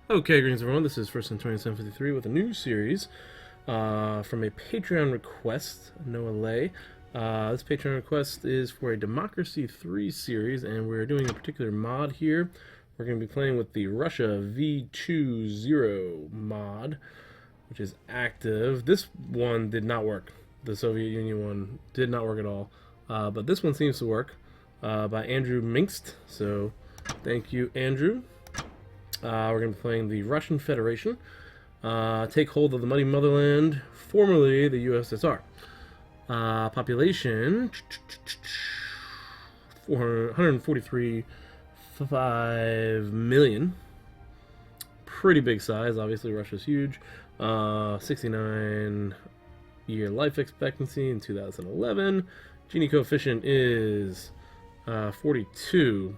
Okay, greetings everyone. This is First and 2753 with a new series from a Patreon request, Noah Lay. This Patreon request is for a Democracy 3 series, and we're doing a particular mod here. We're going to be playing with the Russia V20 mod, which is active. This one did not work. The Soviet Union one did not work at all. But this one seems to work by Andrew Minkst. So thank you, Andrew. We're going to be playing the Russian Federation. Take hold of the mighty motherland, formerly the USSR. Population 143.5 million. Pretty big size. Obviously, Russia's huge. 69-year life expectancy in 2011. Gini coefficient is 42.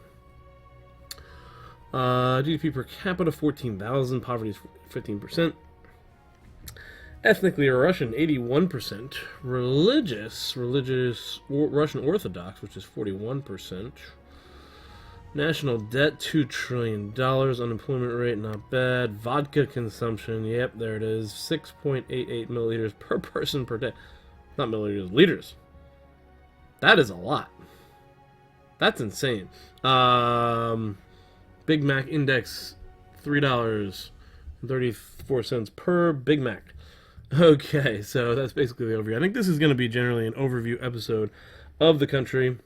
GDP per capita 14,000. Poverty is 15%. Ethnically Russian 81%. Religious Russian Orthodox, which is 41%. National debt $2 trillion. Unemployment rate not bad. Vodka consumption, yep, there it is. 6.88 milliliters per person per day. Not milliliters, liters. That is a lot. That's insane. Big Mac index $3.34 per Big Mac. Okay, so that's basically the overview. I think this is going to be generally an overview episode of the country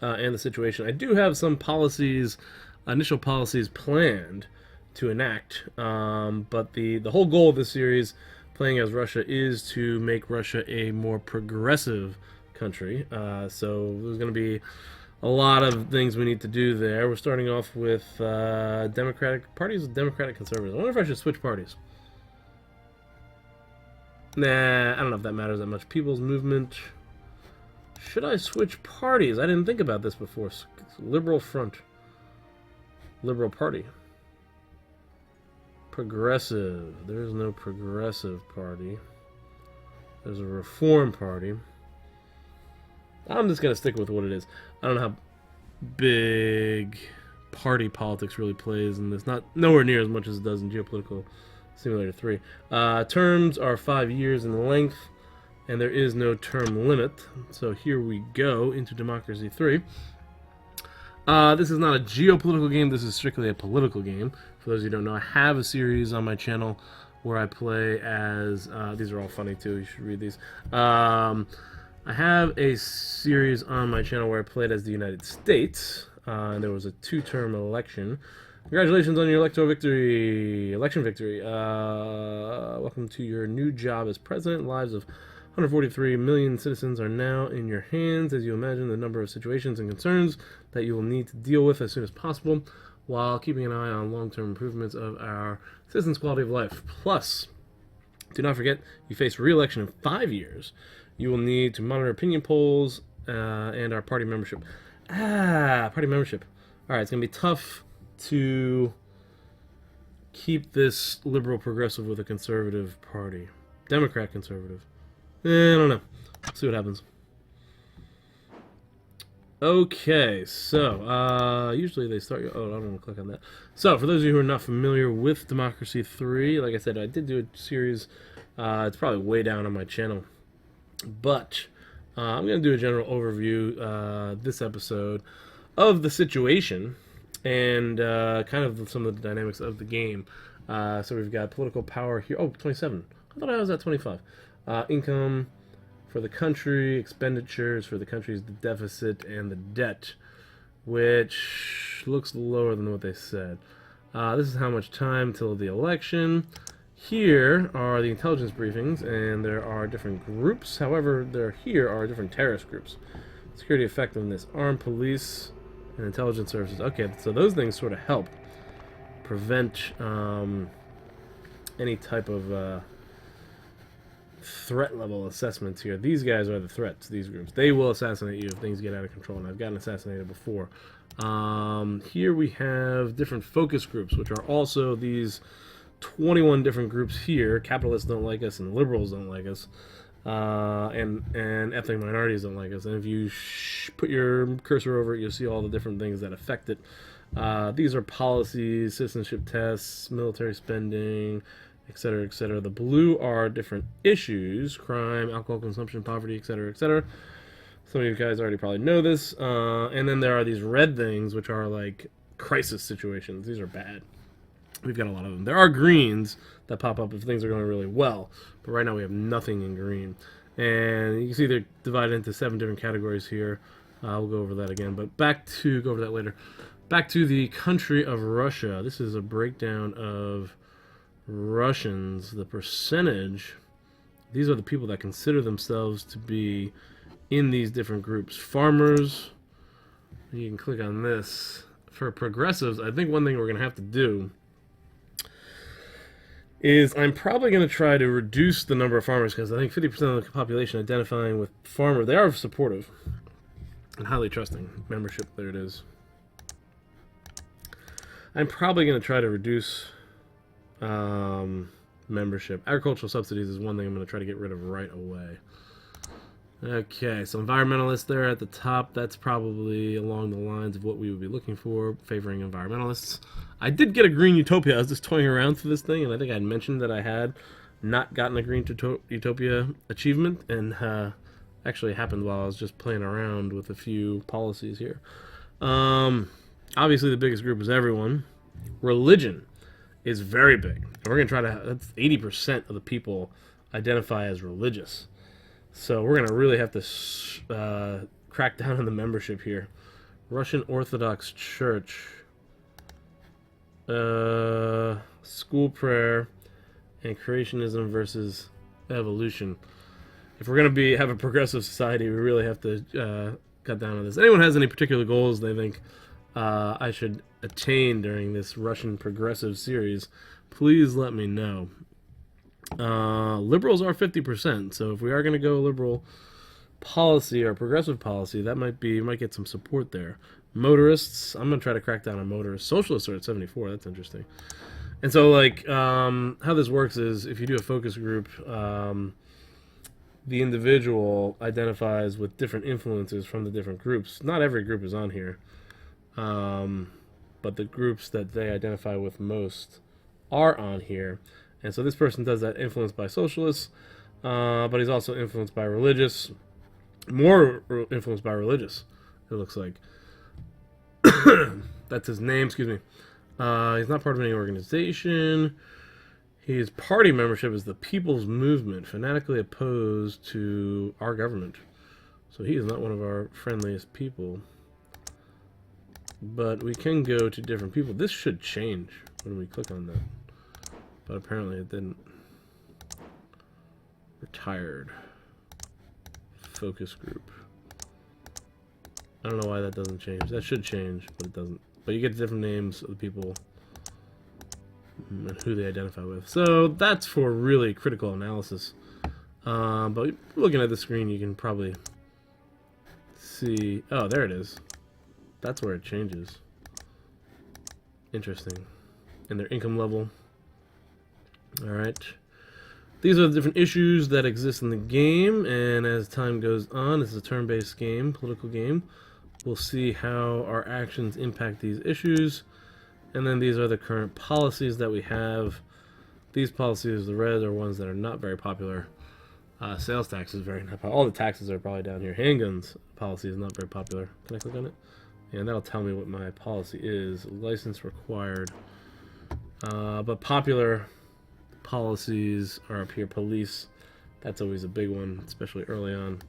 and the situation. I do have some policies, initial policies planned to enact, but the whole goal of this series, playing as Russia, is to make Russia a more progressive country. So there's going to be a lot of things we need to do there. We're starting off with Democratic parties, Democratic conservatives. I wonder if I should switch parties. Nah, I don't know if that matters that much. People's Movement. Should I switch parties? I didn't think about this before. Liberal Front. Liberal Party. Progressive. There's no Progressive Party. There's a Reform Party. I'm just going to stick with what it is. I don't know how big party politics really plays in this. Nowhere near as much as it does in Geopolitical Simulator 3. Terms are 5 years in length, and there is no term limit. So here we go into Democracy 3. This is not a geopolitical game. This is strictly a political game. For those of you who don't know, I have a series on my channel where I play as... these are all funny, too. You should read these. I have a series on my channel where I played as the United States. There was a 2-term election. Congratulations on your election victory. Welcome to your new job as president. Lives of 143 million citizens are now in your hands. As you imagine, the number of situations and concerns that you will need to deal with as soon as possible, while keeping an eye on long-term improvements of our citizens' quality of life. Plus, do not forget, you face re-election in 5 years. You will need to monitor opinion polls and our party membership. Party membership. All right, it's going to be tough to keep this liberal progressive with a conservative party. Democrat conservative. I don't know. See what happens. Okay, so usually they start you. Oh, I don't want to click on that. So, for those of you who are not familiar with Democracy 3, like I said, I did do a series. It's probably way down on my channel. But I'm going to do a general overview this episode of the situation and kind of some of the dynamics of the game. So we've got political power here. Oh, 27. I thought I was at 25. Income for the country, expenditures for the country's the deficit, and the debt, which looks lower than what they said. This is how much time till the election. Here are the intelligence briefings, and there are different groups. However, here are different terrorist groups. Security effectiveness, armed police, and intelligence services. Okay, so those things sort of help prevent any type of threat level assessments here. These guys are the threats, these groups. They will assassinate you if things get out of control, and I've gotten assassinated before. Here we have different focus groups, which are also these 21 different groups here. Capitalists don't like us, and liberals don't like us, and ethnic minorities don't like us. And if you put your cursor over it, you'll see all the different things that affect it. These are policies, citizenship tests, military spending, etc., etc. The blue are different issues: crime, alcohol consumption, poverty, etc., etc. Some of you guys already probably know this. And then there are these red things, which are like crisis situations. These are bad. We've got a lot of them. There are greens that pop up if things are going really well, but right now we have nothing in green. And you can see they're divided into 7 different categories here. We'll go over that again, but go over that later. Back to the country of Russia. This is a breakdown of Russians. The percentage, these are the people that consider themselves to be in these different groups. Farmers, you can click on this. For progressives, I think one thing we're going to have to do is I'm probably going to try to reduce the number of farmers, because I think 50% of the population identifying with farmer, they are supportive and highly trusting. Membership, there it is. I'm probably going to try to reduce membership. Agricultural subsidies is one thing I'm going to try to get rid of right away. Okay, so environmentalists there at the top, that's probably along the lines of what we would be looking for, favoring environmentalists. I did get a green utopia. I was just toying around through this thing, and I think I had mentioned that I had not gotten a green utopia achievement, and actually happened while I was just playing around with a few policies here. Obviously the biggest group is everyone. Religion is very big. And we're going to try to, that's 80% of the people identify as religious. So we're going to really have to crack down on the membership here. Russian Orthodox Church. School prayer and creationism versus evolution. If we're going to have a progressive society, we really have to cut down on this. Anyone has any particular goals they think I should attain during this Russian progressive series, please let me know. Liberals are 50%, so if we are going to go liberal policy or progressive policy, that might get some support there. Motorists, I'm going to try to crack down on motorists. Socialists are at 74, that's interesting. And so, like, how this works is if you do a focus group, the individual identifies with different influences from the different groups. Not every group is on here, but the groups that they identify with most are on here. And so this person does that influenced by socialists, but he's also influenced by religious, more influenced by religious, it looks like. That's his name, excuse me. He's not part of any organization. His party membership is the People's Movement, fanatically opposed to our government. So he is not one of our friendliest people. But we can go to different people. This should change when we click on that. But apparently it didn't. Retired. Focus group. I don't know why that doesn't change. That should change, but it doesn't. But you get different names of the people and who they identify with. So that's for really critical analysis. But looking at the screen, you can probably see. Oh, there it is. That's where it changes. Interesting. And their income level. Alright. These are the different issues that exist in the game, and as time goes on, this is a turn-based game, political game. We'll see how our actions impact these issues. And then these are the current policies that we have. These policies, the red, are ones that are not very popular. Sales tax is very not popular. All the taxes are probably down here. Handguns policy is not very popular. Can I click on it? And that'll tell me what my policy is. License required. But popular policies are up here. Police, that's always a big one, especially early on.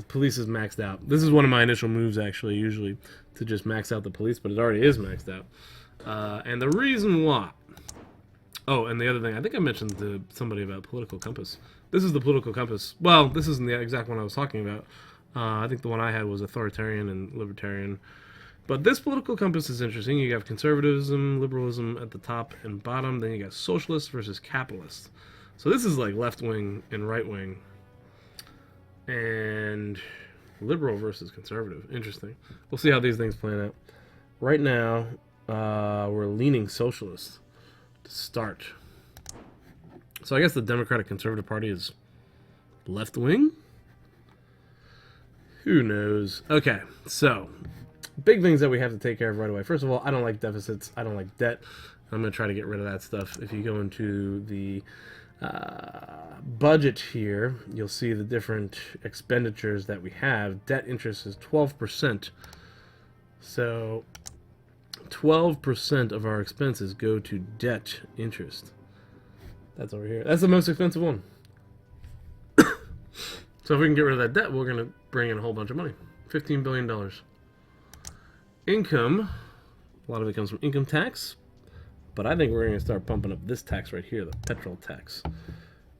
Police is maxed out. This is one of my initial moves, actually, usually, to just max out the police, but it already is maxed out. And the reason why... Oh, and the other thing, I think I mentioned to somebody about political compass. This is the political compass. Well, this isn't the exact one I was talking about. I think the one I had was authoritarian and libertarian. But this political compass is interesting. You have conservatism, liberalism at the top and bottom. Then you got socialists versus capitalists. So this is like left-wing and right-wing. And liberal versus conservative. Interesting. We'll see how these things plan out. Right now, we're leaning socialist to start. So I guess the Democratic Conservative Party is left-wing? Who knows? Okay, so big things that we have to take care of right away. First of all, I don't like deficits. I don't like debt. I'm going to try to get rid of that stuff. If you go into the budget here, you'll see the different expenditures that we have. Debt interest is 12%. So 12% of our expenses go to debt interest. That's over here. That's the most expensive one. So if we can get rid of that debt, we're going to bring in a whole bunch of money. $15 billion. Income, a lot of it comes from income tax. But I think we're going to start pumping up this tax right here, the petrol tax.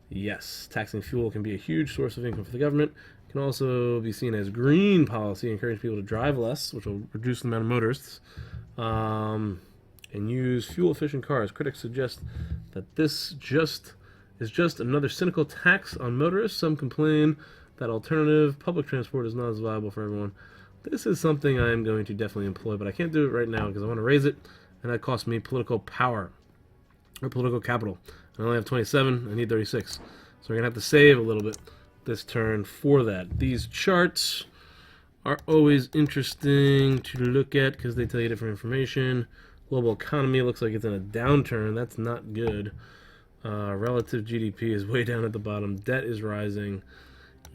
Yes, taxing fuel can be a huge source of income for the government. It can also be seen as green policy, encourage people to drive less, which will reduce the amount of motorists, and use fuel-efficient cars. Critics suggest that this is just another cynical tax on motorists. Some complain that alternative public transport is not as viable for everyone. This is something I am going to definitely employ, but I can't do it right now because I want to raise it, and that costs me political power, or political capital. I only have 27, I need 36. So we're going to have to save a little bit this turn for that. These charts are always interesting to look at because they tell you different information. Global economy looks like it's in a downturn. That's not good. Relative GDP is way down at the bottom. Debt is rising.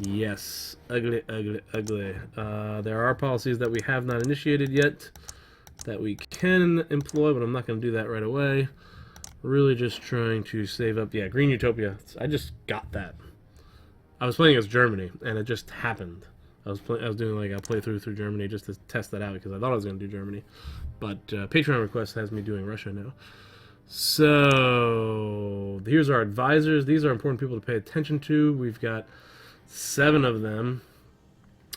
Yes, ugly, ugly, ugly. There are policies that we have not initiated yet that we can employ, but I'm not going to do that right away. Really just trying to save up. Yeah, Green Utopia. I just got that. I was playing as Germany, and it just happened. I was doing like a playthrough through Germany just to test that out because I thought I was going to do Germany. But Patreon request has me doing Russia now. So here's our advisors. These are important people to pay attention to. We've got 7 of them.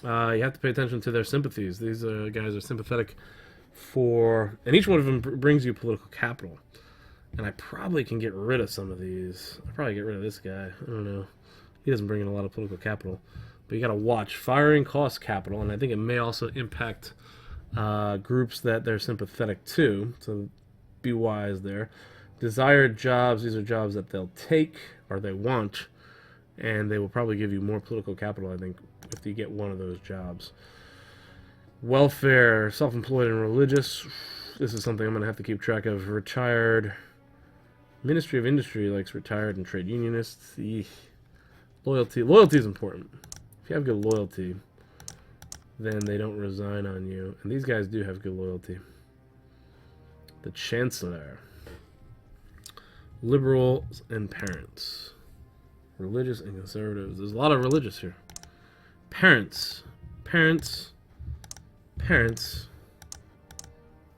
You have to pay attention to their sympathies. These guys are sympathetic for, and each one of them brings you political capital. And I probably can get rid of some of these. I'll probably get rid of this guy. I don't know. He doesn't bring in a lot of political capital. But you got to watch. Firing costs capital, and I think it may also impact groups that they're sympathetic to. So be wise there. Desired jobs. These are jobs that they'll take or they want. And they will probably give you more political capital, I think, if you get one of those jobs. Welfare, self-employed and religious. This is something I'm going to have to keep track of. Retired. Ministry of Industry likes retired and trade unionists. Eesh. Loyalty. Loyalty is important. If you have good loyalty, then they don't resign on you. And these guys do have good loyalty. The Chancellor. Liberals and parents. Religious and conservatives. There's a lot of religious here. Parents. Parents. Parents.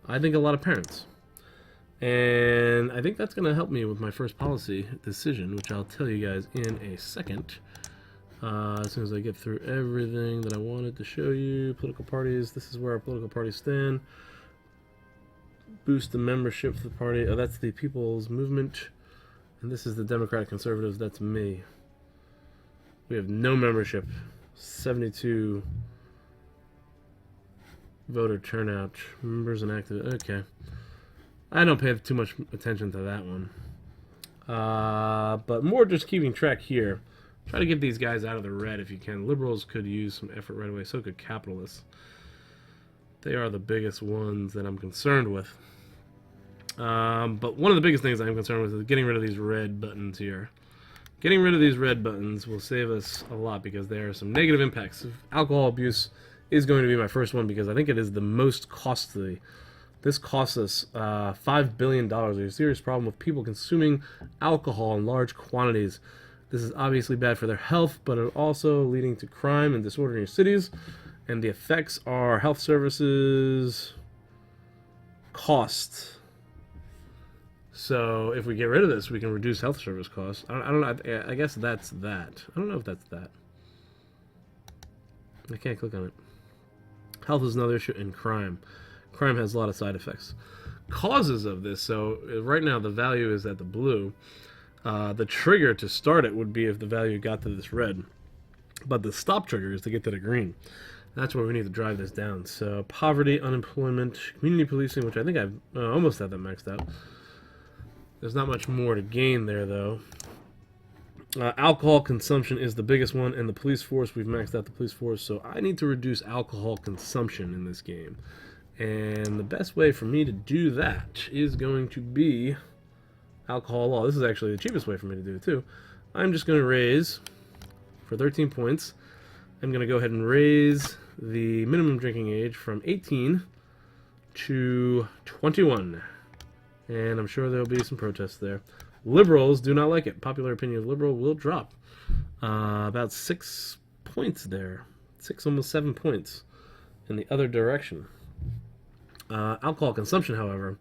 I think a lot of parents. And I think that's going to help me with my first policy decision, which I'll tell you guys in a second. As soon as I get through everything that I wanted to show you. Political parties. This is where our political parties stand. Boost the membership of the party. Oh, that's the People's Movement. And this is the Democratic Conservatives. That's me. We have no membership. 72 voter turnout. Members and active. Okay. I don't pay too much attention to that one. But more just keeping track here. Try to get these guys out of the red if you can. Liberals could use some effort right away. So could capitalists. They are the biggest ones that I'm concerned with. But one of the biggest things I'm concerned with is getting rid of these red buttons here. Getting rid of these red buttons will save us a lot because there are some negative impacts. Alcohol abuse is going to be my first one because I think it is the most costly. This costs us $5 billion. There's a serious problem with people consuming alcohol in large quantities. This is obviously bad for their health, but it also leading to crime and disorder in your cities. And the effects are health services, cost. So if we get rid of this, we can reduce health service costs. I don't know. I guess that's that. I don't know if that's that. I can't click on it. Health is another issue, and crime. Crime has a lot of side effects. Causes of this. So right now the value is at the blue. The trigger to start it would be if the value got to this red. But the stop trigger is to get to the green. That's where we need to drive this down. So poverty, unemployment, community policing, which I think I've almost had that maxed out. There's not much more to gain there, though. Alcohol consumption is the biggest one, and the police force, we've maxed out the police force, so I need to reduce alcohol consumption in this game. And the best way for me to do that is going to be alcohol law. This is actually the cheapest way for me to do it too. I'm just going to raise, for 13 points, I'm going to go ahead and raise the minimum drinking age from 18 to 21. And I'm sure there'll be some protests there. Liberals do not like it. Popular opinion of liberal will drop. About 6 points there. 6, almost 7 points in the other direction. Alcohol consumption, however,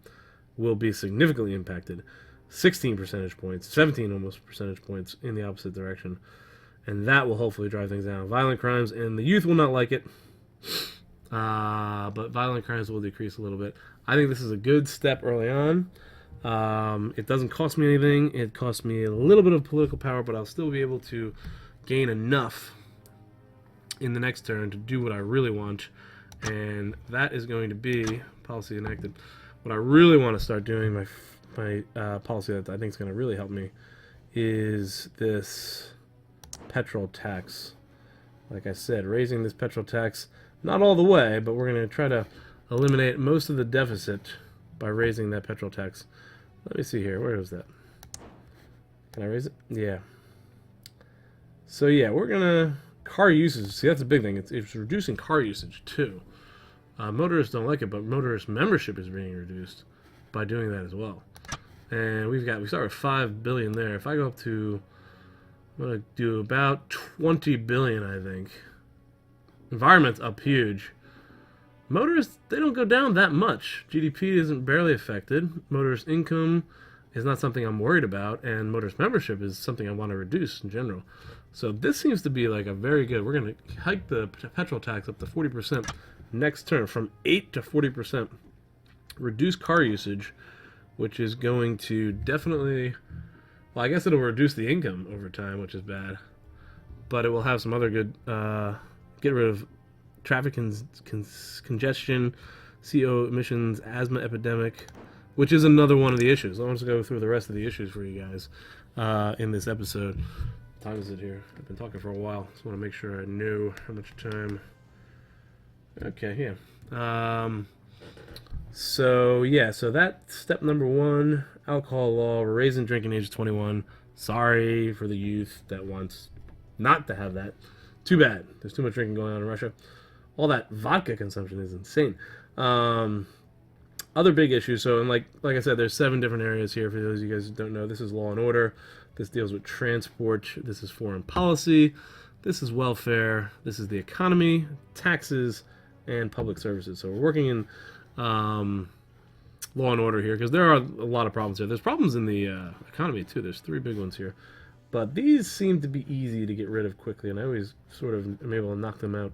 will be significantly impacted. 16 percentage points, 17 almost percentage points in the opposite direction. And that will hopefully drive things down. Violent crimes, and the youth will not like it. But violent crimes will decrease a little bit. I think this is a good step early on. It doesn't cost me anything. It costs me a little bit of political power, but I'll still be able to gain enough in the next turn to do what I really want. And that is going to be policy enacted. What I really want to start doing, my policy that I think is going to really help me, is this petrol tax. Like I said, raising this petrol tax, not all the way, but we're going to try to eliminate most of the deficit by raising that petrol tax. Let me see here. Where is that? Can I raise it? Yeah. So yeah, we're going to... Car usage. See, that's a big thing. It's reducing car usage, too. Motorists don't like it, but motorist membership is being reduced by doing that as well. And we start with $5 billion there. If I go up to... I'm going to do about $20 billion, I think. Environment's up huge. Motorists, they don't go down that much. GDP isn't barely affected. Motorist income is not something I'm worried about, and motorist membership is something I want to reduce in general. So this seems to be like a very good... We're going to hike the petrol tax up to 40% next term, from 8 to 40%. Reduce car usage, which is going to definitely... Well, I guess it'll reduce the income over time, which is bad. But it will have some other good... get rid of traffic congestion, CO emissions, asthma epidemic, which is another one of the issues. I want to go through the rest of the issues for you guys in this episode. What time is it here? I've been talking for a while. Just want to make sure I know how much time. Okay, yeah. So that's step number 1, alcohol law, raising drinking age to 21. Sorry for the youth that wants not to have that. Too bad. There's too much drinking going on in Russia. All that vodka consumption is insane. Other big issues. So, and like I said, there's 7 different areas here. For those of you guys who don't know, this is law and order. This deals with transport. This is foreign policy. This is welfare. This is the economy, taxes, and public services. So we're working in law and order here because there are a lot of problems here. There's problems in the economy too. There's 3 big ones here. But these seem to be easy to get rid of quickly, and I always sort of am able to knock them out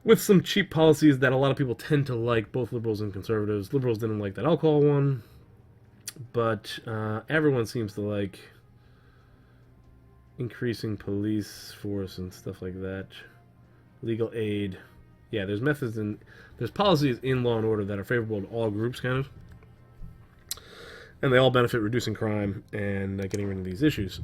with some cheap policies that a lot of people tend to like, both liberals and conservatives. Liberals didn't like that alcohol one, but everyone seems to like increasing police force and stuff like that. Legal aid. Yeah, there's methods and there's policies in law and order that are favorable to all groups, kind of. And they all benefit reducing crime and getting rid of these issues.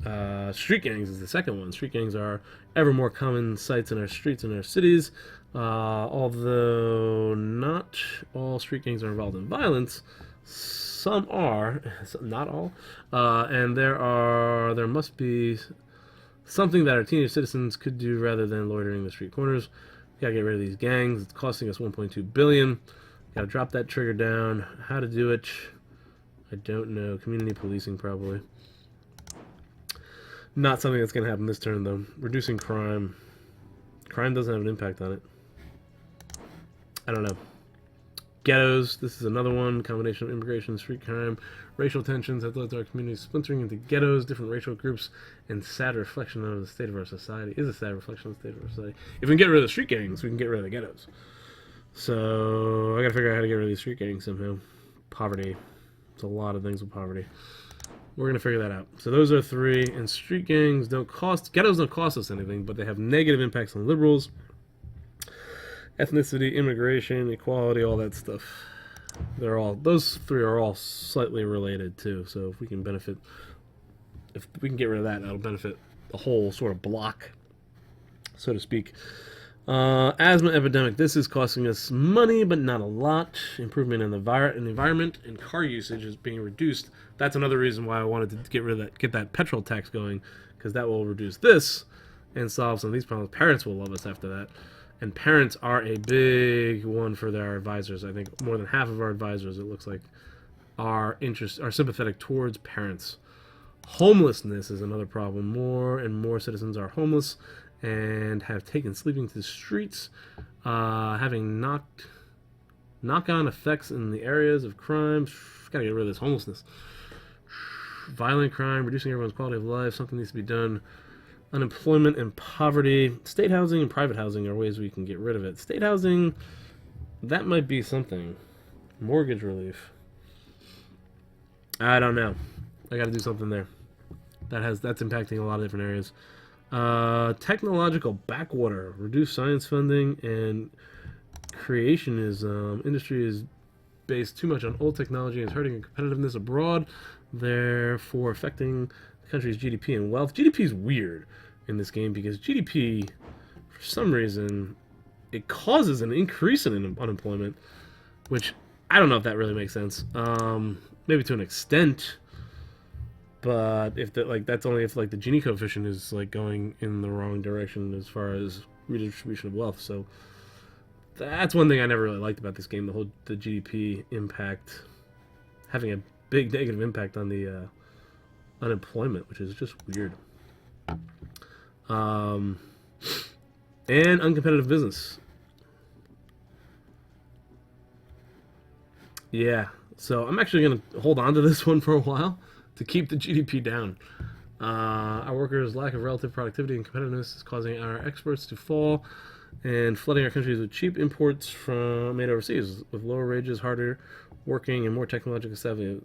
Street gangs is the second one. Street gangs are ever more common sights in our streets and our cities. Although not all street gangs are involved in violence, some are, not all. And there must be something that our teenage citizens could do rather than loitering the street corners. We gotta get rid of these gangs. It's costing us $1.2 billion. Gotta drop that trigger down. How to do it? I don't know. Community policing, probably. Not something that's going to happen this turn, though. Reducing crime. Crime doesn't have an impact on it. I don't know. Ghettos. This is another one. Combination of immigration, street crime, racial tensions have led to our communities splintering into ghettos, different racial groups, and sad reflection of the state of our society. Is a sad reflection of the state of our society. If we can get rid of the street gangs, we can get rid of the ghettos. So I got to figure out how to get rid of these street gangs somehow. Poverty. A lot of things with poverty. We're going to figure that out. So those are 3. And street gangs don't cost... Ghettos don't cost us anything, but they have negative impacts on liberals. Ethnicity, immigration, equality, all that stuff. Those 3 are all slightly related, too. So if we can get rid of that, that'll benefit the whole sort of block, so to speak. Asthma epidemic. This is costing us money, but not a lot. Improvement in the environment and car usage is being reduced. That's another reason why I wanted to get that petrol tax going, because that will reduce this and solve some of these problems. Parents will love us after that, and parents are a big one for their advisors. I think more than half of our advisors, it looks like, are sympathetic towards parents. Homelessness is another problem. More and more citizens are homeless and have taken sleeping to the streets, having knock-on effects in the areas of crime. Gotta get rid of this homelessness. Violent crime, reducing everyone's quality of life. Something needs to be done. Unemployment and poverty. State housing and private housing are ways we can get rid of it. State housing, that might be something. Mortgage relief. I don't know. I got to do something there. That's impacting a lot of different areas. Technological backwater, reduce science funding, and creationism. Industry is based too much on old technology and is hurting competitiveness abroad, therefore affecting the country's GDP and wealth. GDP is weird in this game because GDP, for some reason, it causes an increase in unemployment, which I don't know if that really makes sense. Maybe to an extent. But if that's only if the Gini coefficient is going in the wrong direction as far as redistribution of wealth. So that's one thing I never really liked about this game: the GDP impact having a big negative impact on the unemployment, which is just weird. And uncompetitive business. Yeah, so I'm actually going to hold on to this one for a while to keep the GDP down. Our workers' lack of relative productivity and competitiveness is causing our exports to fall and flooding our countries with cheap imports made overseas, with lower wages, harder working, and more technologically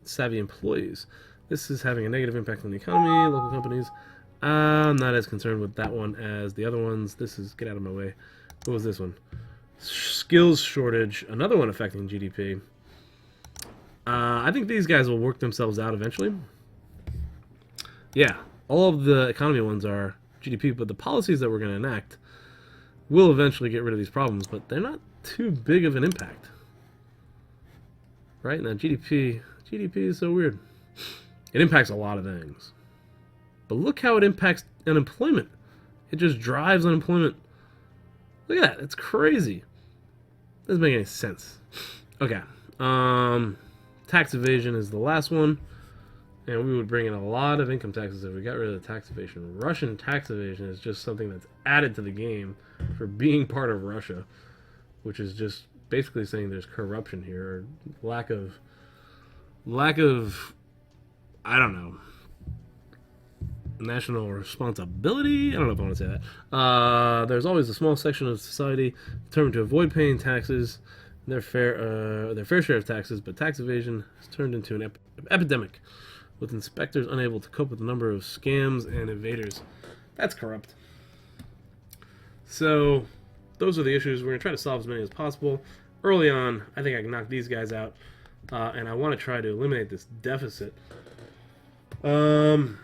savvy employees. This is having a negative impact on the economy, local companies. I'm not as concerned with that one as the other ones. Get out of my way. What was this one? Skills shortage, another one affecting GDP. I think these guys will work themselves out eventually. Yeah, all of the economy ones are GDP, but the policies that we're going to enact will eventually get rid of these problems, but they're not too big of an impact. Right? Now, GDP is so weird. It impacts a lot of things. But look how it impacts unemployment. It just drives unemployment. Look at that. It's crazy. Doesn't make any sense. Okay. Tax evasion is the last one. And we would bring in a lot of income taxes if we got rid of the tax evasion. Russian tax evasion is just something that's added to the game for being part of Russia, which is just basically saying there's corruption here, or lack of I don't know, national responsibility. I don't know if I want to say that. There's always a small section of society determined to avoid paying taxes, their fair share of taxes, but tax evasion has turned into an epidemic, with inspectors unable to cope with the number of scams and evaders. That's corrupt. So those are the issues. We're going to try to solve as many as possible. Early on, I think I can knock these guys out, and I want to try to eliminate this deficit. And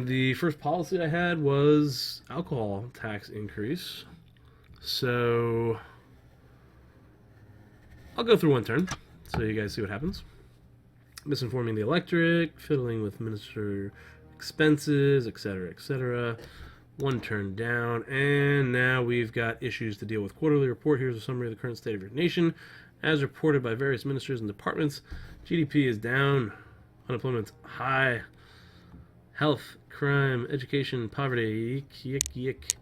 the first policy I had was alcohol tax increase. So I'll go through one turn so you guys see what happens. Misinforming the electorate, fiddling with minister expenses, etc., etc. One turn down, and now we've got issues to deal with. Quarterly report. Here's a summary of the current state of your nation. As reported by various ministers and departments, GDP is down, unemployment's high, health, crime, education, poverty, yick.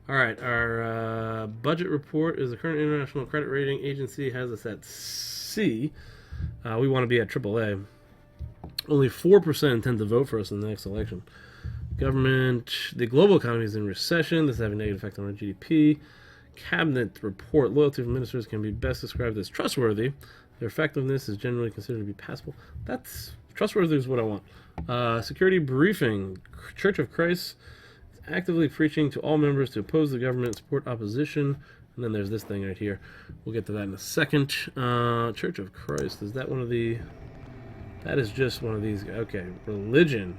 All right, our budget report is the current international credit rating agency has us at C. We want to be at AAA. Only 4% intend to vote for us in the next election. Government, the global economy is in recession. This is having a negative effect on our GDP. Cabinet report, loyalty from ministers can be best described as trustworthy. Their effectiveness is generally considered to be passable. That's trustworthy is what I want. Security briefing, Church of Christ is actively preaching to all members to oppose the government, support opposition. And then there's this thing right here. We'll get to that in a second. Church of Christ, is that one of the... That is just one of these. Okay, religion.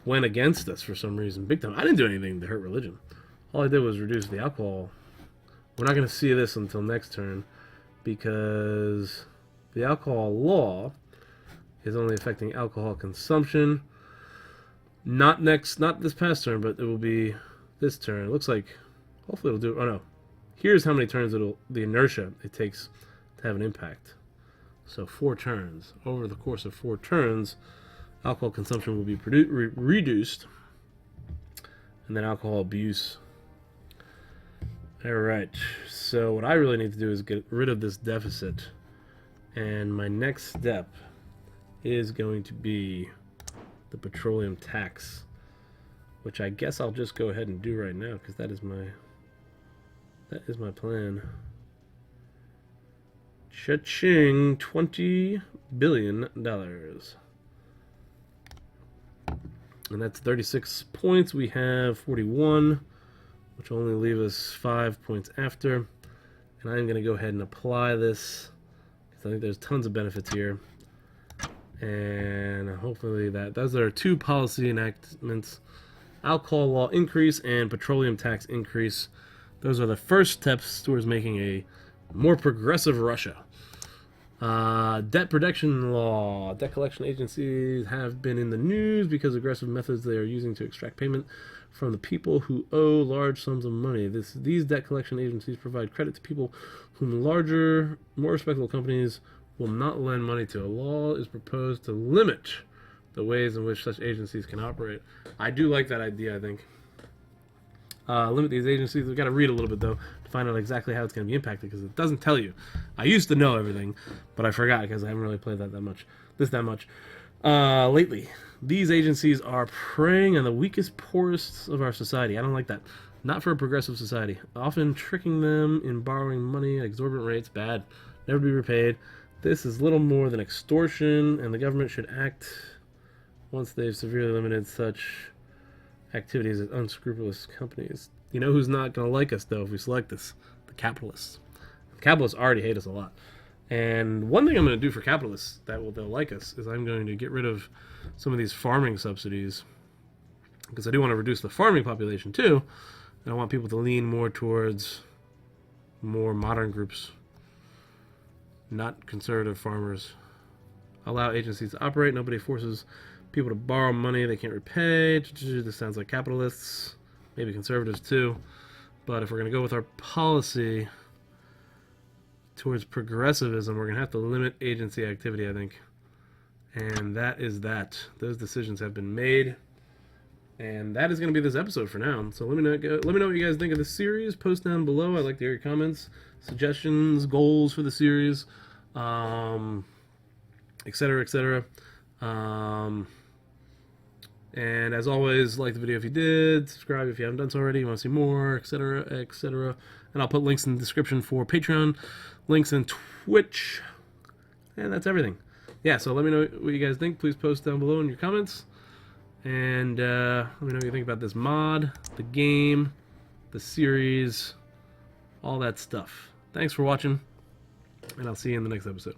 went against us for some reason, big time. I didn't do anything to hurt religion. All I did was reduce the alcohol. We're not going to see this until next turn because the alcohol law is only affecting alcohol consumption. Not this past turn, but it will be this turn. It looks like, hopefully it'll do. Oh no, here's how many turns the inertia it takes to have an impact. So 4 turns. Over the course of 4 turns, alcohol consumption will be reduced, and then alcohol abuse. All right. So what I really need to do is get rid of this deficit, and my next step is going to be the petroleum tax, which I guess I'll just go ahead and do right now because that is my plan. Cha-ching, $20 billion. And that's 36 points. We have 41, which will only leave us 5 points after. And I'm going to go ahead and apply this because I think there's tons of benefits here. And hopefully those are 2 policy enactments: alcohol law increase and petroleum tax increase. Those are the first steps towards making a more progressive Russia. Debt protection law. Debt collection agencies have been in the news because of aggressive methods they are using to extract payment from the people who owe large sums of money. These debt collection agencies provide credit to people whom larger, more respectable companies will not lend money to. A law is proposed to limit the ways in which such agencies can operate. I do like that idea, I think. Limit these agencies. We've got to read a little bit, though, to find out exactly how it's going to be impacted, because it doesn't tell you. I used to know everything, but I forgot because I haven't really played that much. Lately. These agencies are preying on the weakest, poorest of our society. I don't like that. Not for a progressive society. Often tricking them in borrowing money at exorbitant rates. Bad. Never be repaid. This is little more than extortion, and the government should act once they've severely limited such activities as unscrupulous companies. You know who's not going to like us, though, if we select this? The capitalists. The capitalists already hate us a lot. And one thing I'm going to do for capitalists they'll like us is I'm going to get rid of some of these farming subsidies, because I do want to reduce the farming population too, and I want people to lean more towards more modern groups, not conservative farmers. Allow agencies to operate. Nobody forces people to borrow money they can't repay. This sounds like capitalists, maybe conservatives too. But if we're going to go with our policy towards progressivism, we're going to have to limit agency activity, I think. And that is that. Those decisions have been made. And that is going to be this episode for now. So let me know what you guys think of this series. Post down below. I'd like to hear your comments, suggestions, goals for the series, etc., etc. And as always, like the video if you did, subscribe if you haven't done so already, you want to see more, etc., etc. And I'll put links in the description for Patreon, links in Twitch, and that's everything. Yeah, so let me know what you guys think. Please post down below in your comments. And let me know what you think about this mod, the game, the series, all that stuff. Thanks for watching, and I'll see you in the next episode.